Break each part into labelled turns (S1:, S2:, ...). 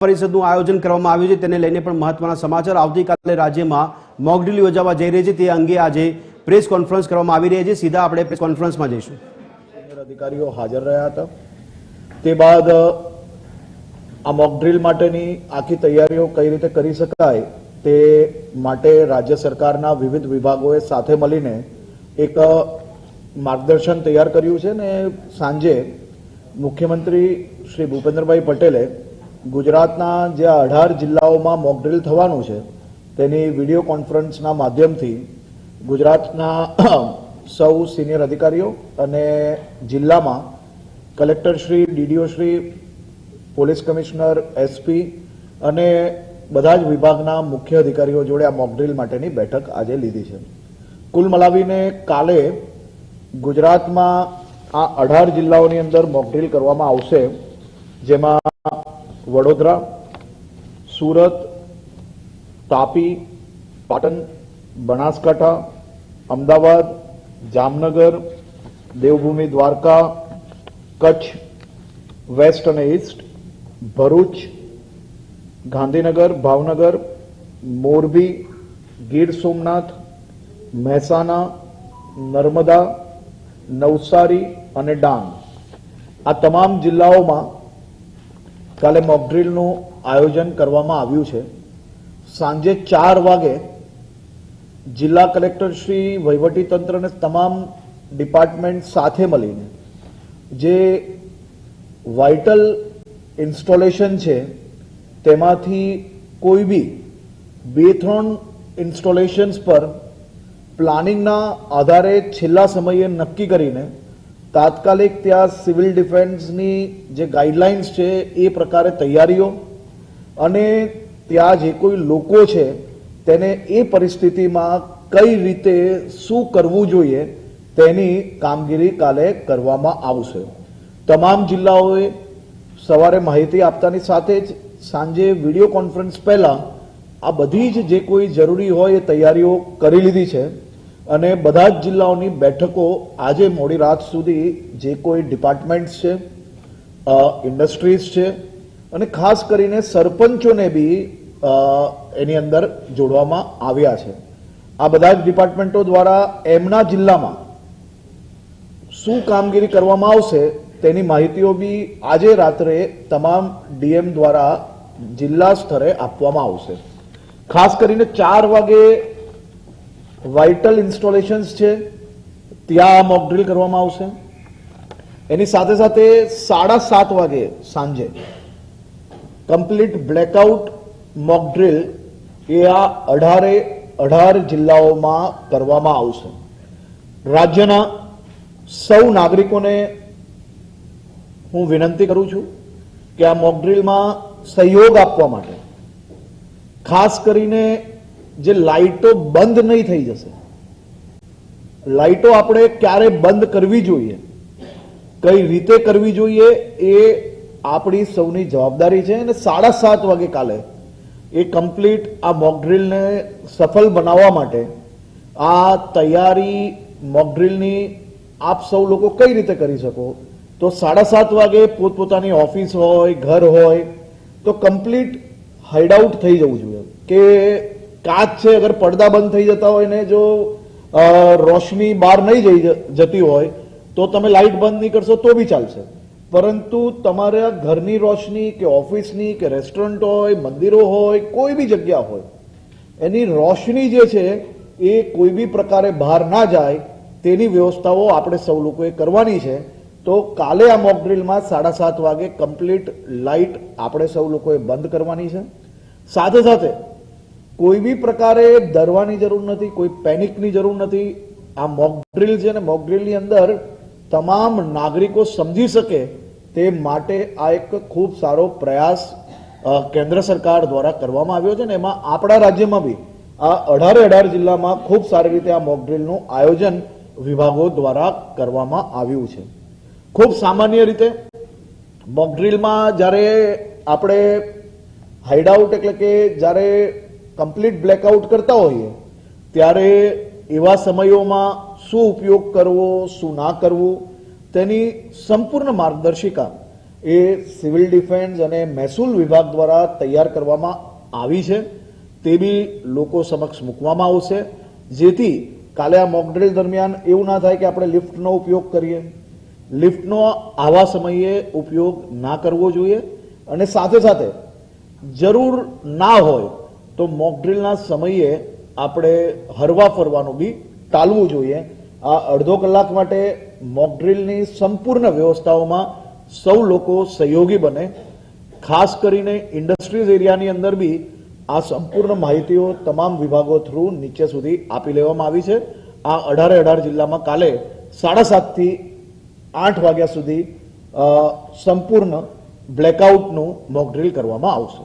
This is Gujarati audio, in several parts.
S1: પરિષદનું આયોજન કરવામાં આવ્યું છે તેને લઈને પણ મહત્વના સમાચાર આવતીકાલે રાજ્યમાં મોક ડ્રીલ યોજવા જઈ રહી છે તે અંગે આજે પ્રેસ કોન્ફરન્સ કરવામાં આવી રહી છે સીધા આપણે પ્રેસ કોન્ફરન્સમાં જઈશું
S2: સિનિયર અધિકારીઓ હાજર રહ્યા હતા તે બાદ આ મોક ડ્રીલ માટેની આખી તૈયારીઓ કઈ રીતે કરી શકાય તે માટે રાજ્ય સરકારના વિવિધ વિભાગોએ સાથે મળીને એક માર્ગદર્શન તૈયાર કર્યું છે ને સાંજે મુખ્યમંત્રી શ્રી ભૂપેન્દ્રભાઈ પટેલે ગુજરાતના જે 18 જિલ્લાઓમાં મોક ડ્રીલ થવાનું છે તેની વિડીયો કોન્ફરન્સના માધ્યમથી ગુજરાતના સૌ સિનિયર અધિકારીઓ અને જિલ્લામાં collector Shri, DDO Shri, police commissioner, SP અને બધા જ વિભાગના મુખ્ય અધિકારીઓ જોડે આ મોક ડ્રીલ માટેની બેઠક આજે લીધી છે. કુલ મલાવીને કાલે ગુજરાતમાં આ 18 જિલ્લાઓની અંદર મોક ડ્રીલ કરવામાં આવશે, જેમાં વડોદરા, સુરત, તાપી, પાટણ, બનાસકાંઠા, અમદાવાદ, જામનગર, દેવભૂમિ દ્વારકા, કચ્છ વેસ્ટ અને ઈસ્ટ, ભરૂચ, ગાંધીનગર, ભાવનગર, મોરબી, ગીર સોમનાથ, મહેસાણા, નર્મદા, નવસારી અને ડાંગ આ તમામ જિલ્લાઓમાં કાલે મોક ડ્રીલનું આયોજન કરવામાં આવ્યું છે. સાંજે 4 વાગે જિલ્લા કલેક્ટર શ્રી, વહીવટીતંત્ર અને તમામ ડિપાર્ટમેન્ટ સાથે મળીને જે વાઇટલ ઇન્સ્ટોલેશન છે તેમાંથી કોઈ બી 2-3 ઇન્સ્ટોલેશન્સ પર પ્લાનિંગના આધારે છેલ્લા સમયે નક્કી કરીને તાત્કાલિક ત્યાં સિવિલ ડિફેન્સની જે ગાઈડલાઇન્સ છે એ પ્રકારે તૈયારીઓ અને ત્યાં જે કોઈ લોકો છે તેને એ પરિસ્થિતિમાં કઈ રીતે શું કરવું જોઈએ તેની કામગીરી કાલે કરવામાં આવશે. તમામ જિલ્લાઓએ સવારે માહિતી આપતાની સાથે જ સાંજે વિડીયો કોન્ફરન્સ પહેલા આ બધી જ જે કોઈ જરૂરી હોય એ તૈયારીઓ કરી લીધી છે અને બધા જ જિલ્લાઓની બેઠકો આજે મોડી રાત સુધી જે કોઈ ડિપાર્ટમેન્ટ્સ છે, ઇન્ડસ્ટ્રીઝ છે અને ખાસ કરીને સરપંચોને બી એની અંદર જોડવામાં આવ્યા છે. આ બધા જ ડિપાર્ટમેન્ટો દ્વારા એમના જિલ્લામાં શું કામગીરી કરવામાં આવશે તેની માહિતીઓ બી આજે રાત્રે તમામ ડીએમ દ્વારા જિલ્લા સ્તરે આપવામાં આવશે. ખાસ કરીને 4 વાગે વાઇટલ ઇન્સ્ટોલેશન્સ છે ત્યાં મોક ડ્રીલ કરવામાં આવશે. એની સાથે સાથે 7:30 વાગે સાંજે કમ્પ્લીટ બ્લેકઆઉટ મોક ડ્રીલ એ આ 18 જિલ્લાઓમાં કરવામાં આવશે. રાજ્યના સૌ નાગરિકોને હું વિનંતી કરું છું કે આ મોક ડ્રીલમાં સહયોગ આપવા માટે ખાસ કરીને જે લાઇટો બંધ નહીં થઈ જશે, લાઇટો આપણે ક્યારે બંધ કરવી જોઈએ, કઈ રીતે કરવી જોઈએ એ આપણી સૌની જવાબદારી છે. અને 7:30 વાગે કાલે એ કમ્પ્લીટ આ મોક ડ્રીલને સફળ બનાવવા માટે આ તૈયારી મોક ડ્રીલની આપ સૌ લોકો કઈ રીતે કરી શકો તો 7:30 વાગે પોતપોતાની ઓફિસ હોય, ઘર હોય તો કમ્પ્લીટ હાઇડ આઉટ થઈ જવું જોઈએ કે કાચ છે અગર પડદા બંધ થઈ જતા હોય ને જો રોશની બહાર નહીં જતી હોય તો તમે લાઇટ બંધ નહીં કરશો તો બી ચાલશે, પરંતુ તમારા ઘરની રોશની કે ઓફિસની કે રેસ્ટોરન્ટ હોય, મંદિરો હોય, કોઈ બી જગ્યા હોય એની રોશની જે છે એ કોઈ બી પ્રકારે બહાર ના જાય તેની વ્યવસ્થાઓ આપણે સૌ લોકોએ કરવાની છે. તો કાલે આ મોક ડ્રીલમાં 7:30 વાગે કમ્પ્લીટ લાઇટ આપણે સૌ લોકોએ બંધ કરવાની છે. સાથે સાથે કોઈ બી પ્રકારે ડરવાની જરૂર નથી, કોઈ પેનિકની જરૂર નથી. આ મોક ડ્રીલ છે ને મોક ડ્રીલની અંદર તમામ નાગરિકો સમજી શકે તે માટે આ એક ખૂબ સારો પ્રયાસ કેન્દ્ર સરકાર દ્વારા કરવામાં આવ્યો છે ને એમાં આપણા રાજ્યમાં બી આ 18 જિલ્લામાં ખૂબ સારી રીતે આ મોક ડ્રીલનું આયોજન વિભાગો દ્વારા કરવામાં આવ્યું છે. ખૂબ સામાન્ય રીતે મોક ડ્રીલમાં જ્યારે આપણે હાઇડ આઉટ એટલે કે જ્યારે કમ્પ્લીટ બ્લેકઆઉટ કરતા હોઈએ ત્યારે એવા સમયોમાં શું ઉપયોગ કરવો, શું ના કરવું તેની સંપૂર્ણ માર્ગદર્શિકા એ સિવિલ ડિફેન્સ અને મહેસૂલ વિભાગ દ્વારા તૈયાર કરવામાં આવી છે, તે બી લોકો સમક્ષ મૂકવામાં આવશે, જેથી કાલે આ મોક ડ્રિલ દરમિયાન એવું ના થાય કે આપણે લિફ્ટનો ઉપયોગ કરીએ. લિફ્ટનો આવા સમયે ઉપયોગ ના કરવો જોઈએ અને સાથે સાથે જરૂર ના હોય તો મોક ડ્રિલના સમયે આપણે હરવા ફરવાનું બી ટાળવું જોઈએ. આ અડધો કલાક માટે મોક ડ્રિલની સંપૂર્ણ વ્યવસ્થાઓમાં સૌ લોકો સહયોગી બને. ખાસ કરીને ઇન્ડસ્ટ્રીઝ એરિયાની અંદર બી આ સંપૂર્ણ માહિતીઓ તમામ વિભાગો થ્રુ નીચે સુધી આપી લેવામાં આવી છે. આ 18 જિલ્લામાં કાલે 7:30 થી 8 વાગ્યા સુધી સંપૂર્ણ બ્લેકઆઉટનું મોક ડ્રિલ કરવામાં આવશે.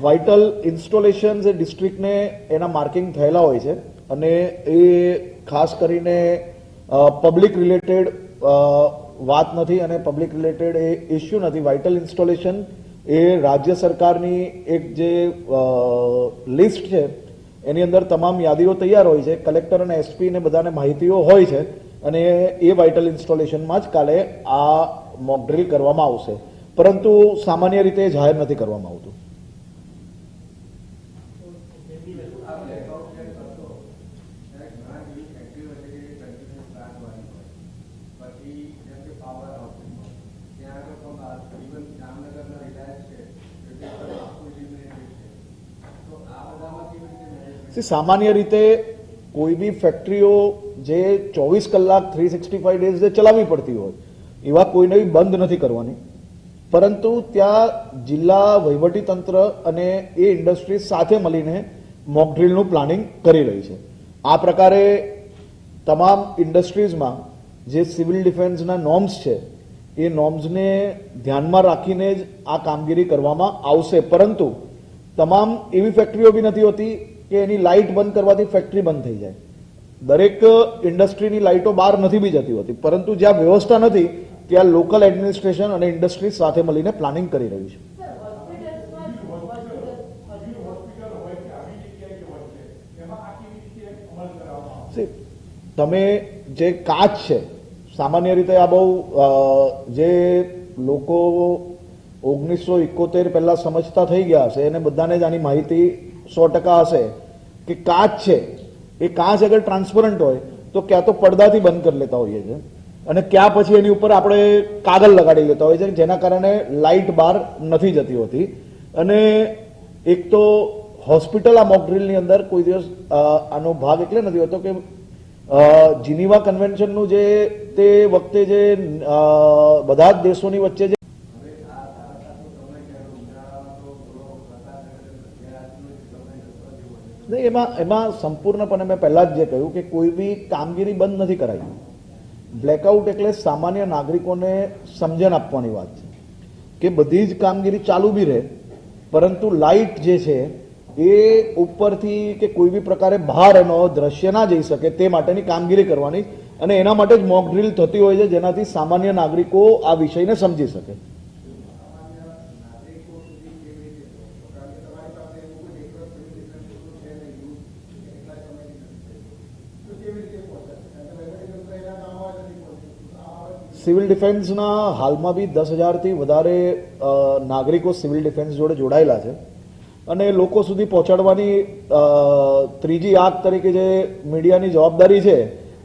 S2: વાઇટલ ઇન્સ્ટોલેશન્સ એ ડિસ્ટ્રિક્ટને એના માર્કિંગ થયેલા હોય છે અને એ ખાસ કરીને પબ્લિક રિલેટેડ વાત નથી અને પબ્લિક રિલેટેડ એ ઇસ્યુ નથી. વાઇટલ ઇન્સ્ટોલેશન એ રાજ્ય સરકારની એક જે લિસ્ટ છે એની અંદર તમામ યાદીઓ તૈયાર હોય છે. કલેક્ટર અને એસપી ને બધાને માહિતીઓ હોય છે અને એ વાઇટલ ઇન્સ્ટોલેશનમાં જ કાલે આ મોક ડ્રિલ કરવામાં આવશે, પરંતુ સામાન્ય રીતે જાહેર નથી કરવામાં આવતું. સામાન્ય રીતે કોઈ બી ફેક્ટરીઓ જે 24 કલાક 365 ડેઝ જે ચલાવવી પડતી હોય એવા કોઈને બી બંધ નથી કરવાની, પરંતુ ત્યાં જિલ્લા વહીવટી તંત્ર અને એ ઇન્ડસ્ટ્રી સાથે મળીને મોક ડ્રિલનું પ્લાનિંગ કરી રહી છે. આ પ્રકારે તમામ ઇન્ડસ્ટ્રીઝમાં જે સિવિલ ડિફેન્સના નોર્મ્સ છે એ નોર્મ્સને ધ્યાનમાં રાખીને જ આ કામગીરી કરવામાં આવશે, પરંતુ તમામ એવી ફેક્ટરીઓ બી નથી હોતી કે એની લાઇટ બંધ કરવાથી ફેક્ટરી બંધ થઈ જાય. દરેક ઇન્ડસ્ટ્રીની લાઇટો બહાર નથી બી જતી હોતી, પરંતુ જ્યાં વ્યવસ્થા નથી ત્યાં લોકલ એડમિનિસ્ટ્રેશન અને ઇન્ડસ્ટ્રી સાથે મળીને પ્લાનિંગ કરી રહ્યું છે. તમે જે કાચ છે, સામાન્ય રીતે આ બહુ જે લોકો 1971 પહેલા સમજતા થઈ ગયા હશે અને બધાને જ આની માહિતી 100% હશે કે કાચ છે એ કાચ અગર ટ્રાન્સપરન્ટ હોય તો ક્યાં તો પડદાથી બંધ કરી લેતા હોઈએ છીએ અને ક્યાં પછી એની ઉપર આપણે કાગળ લગાડી લેતા હોઈએ છીએ, જેના કારણે લાઇટ બહાર નથી જતી હોતી. અને એક તો હોસ્પિટલ આ મોક ડ્રિલની અંદર કોઈ દિવસ આનો ભાગ એટલે નથી હોતો કે જીનીવા કન્વેન્શનનું જે તે વખતે જે બધા જ દેશોની વચ્ચે જે એમાં સંપૂર્ણપણે મેં પહેલા જ જે કહ્યું કે કોઈ બી કામગીરી બંધ નથી કરાઈ. બ્લેકઆઉટ એટલે સામાન્ય નાગરિકોને સમજણ આપવાની વાત છે કે બધી જ કામગીરી ચાલુ બી રહે, પરંતુ લાઇટ જે છે એ ઉપરથી કે કોઈ બી પ્રકારે બહાર એનો દ્રશ્ય ના જઈ શકે તે માટેની કામગીરી કરવાની, અને એના માટે જ મોક ડ્રિલ થતી હોય છે, જેનાથી સામાન્ય નાગરિકો આ વિષયને સમજી શકે. સિવિલ ડિફેન્સના હાલમાં બી 10,000થી વધારે નાગરિકો સિવિલ ડિફેન્સ જોડે જોડાયેલા છે અને લોકો સુધી પહોંચાડવાની ત્રીજી આંખ તરીકે જે મીડિયાની જવાબદારી છે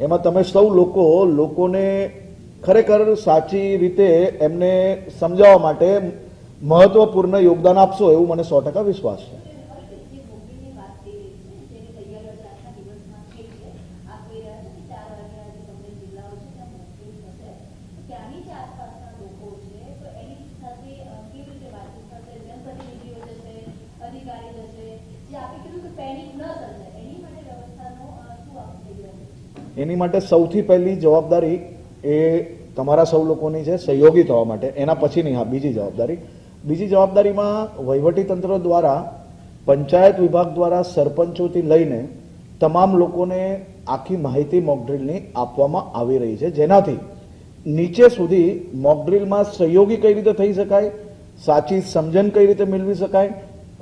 S2: એમાં તમે સૌ લોકોને ખરેખર સાચી રીતે એમને સમજાવવા માટે મહત્વપૂર્ણ યોગદાન આપશો એવું મને 100% વિશ્વાસ છે. એની માટે સૌથી પહેલી જવાબદારી એ તમારા સૌ લોકોની છે, સહયોગી થવા માટે. એના પછીની બીજી જવાબદારીમાં વહીવટી તંત્ર દ્વારા, પંચાયત વિભાગ દ્વારા, સરપંચોથી લઈને તમામ લોકોને આખી માહિતી મોક ડ્રિલની આપવામાં આવી રહી છે, જેનાથી નીચે સુધી મોક ડ્રિલમાં સહયોગી કઈ રીતે થઈ શકાય, સાચી સમજણ કઈ રીતે મેળવી શકાય.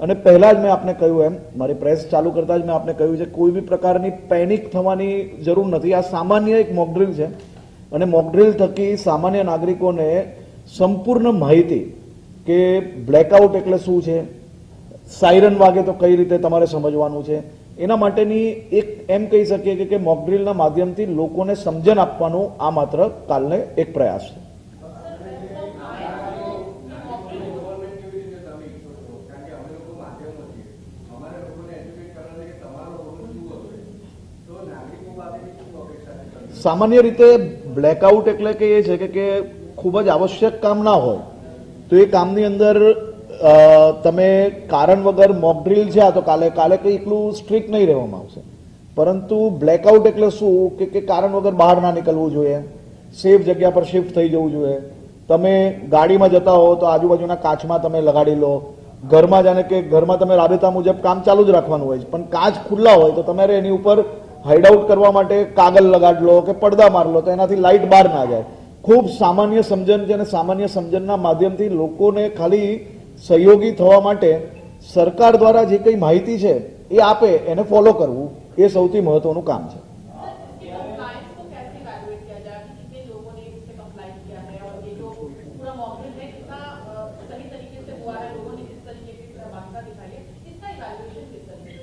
S2: અને પહેલા જ મેં આપને કહ્યું એમ, મારી પ્રેસ ચાલુ કરતા જ મેં આપને કહ્યું છે, કોઈ બી પ્રકારની પેનિક થવાની જરૂર નથી. આ સામાન્ય એક મોક ડ્રિલ છે અને મોકડ્રીલ થકી સામાન્ય નાગરિકોને સંપૂર્ણ માહિતી કે બ્લેકઆઉટ એટલે શું છે, સાયરન વાગે તો કઈ રીતે તમારે સમજવાનું છે, એના માટેની એક એમ કહી શકીએ કે મોકડ્રીલના માધ્યમથી લોકોને સમજણ આપવાનું આ માત્ર કાલને એક પ્રયાસ છે. સામાન્ય રીતે બ્લેકઆઉટ એટલે કે એ છે કે ખૂબ જ આવશ્યક કામ ના હોય તો એ કામની અંદર તમે કારણ વગર મોકડ્રીલ છે આ તો કાલે કંઈ એટલું સ્ટ્રિક્ટ નહીં રહેવામાં આવશે, પરંતુ બ્લેકઆઉટ એટલે શું કે કારણ વગર બહાર ના નીકળવું જોઈએ, સેફ જગ્યા પર શિફ્ટ થઈ જવું જોઈએ. તમે ગાડીમાં જતા હો તો આજુબાજુના કાચમાં તમે લગાડી લો, ઘરમાં જાણે કે ઘરમાં તમે રાબેતા મુજબ કામ ચાલુ જ રાખવાનું હોય છે, પણ કાચ ખુલ્લા હોય તો તમારે એની ઉપર હાઇડઆઉટ કરવા માટે કાગળ લગાડ લો કે પડદા માર લો તો એનાથી લાઇટ બહાર ના જાય. ખૂબ સામાન્ય સમજણ છે અને સામાન્ય સમજણના માધ્યમથી લોકોને ખાલી સહયોગી થવા માટે સરકાર દ્વારા જે કંઈ માહિતી છે એ આપે એને ફોલો કરવું એ સૌથી મહત્વનું કામ છે.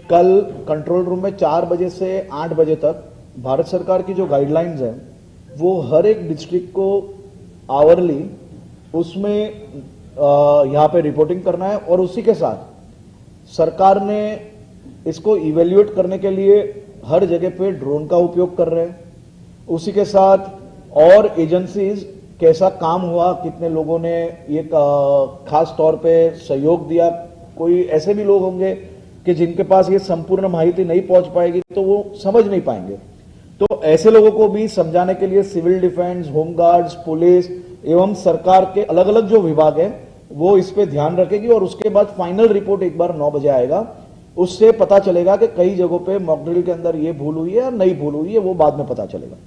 S2: कल कंट्रोल रूम में 4 बजे से 8 बजे तक भारत सरकार की जो गाइडलाइंस है वो हर एक डिस्ट्रिक्ट को आवरली उसमें यहाँ पे रिपोर्टिंग करना है और उसी के साथ सरकार ने इसको इवेल्युएट करने के लिए हर जगह पे ड्रोन का उपयोग कर रहे हैं. उसी के साथ और एजेंसीज कैसा काम हुआ, कितने लोगों ने ये खास तौर पे सहयोग दिया, कोई ऐसे भी लोग होंगे कि जिनके पास ये संपूर्ण माहिती नहीं पहुंच पाएगी तो वो समझ नहीं पाएंगे, तो ऐसे लोगों को भी समझाने के लिए सिविल डिफेंस, होमगार्ड्स, पुलिस एवं सरकार के अलग अलग जो विभाग है वो इस पे ध्यान रखेगी और उसके बाद फाइनल रिपोर्ट एक बार 9 बजे आएगा. उससे पता चलेगा कि कई जगहों पे मॉकड्रिल के अंदर ये भूल हुई है या नहीं भूल हुई है, वो बाद में पता चलेगा.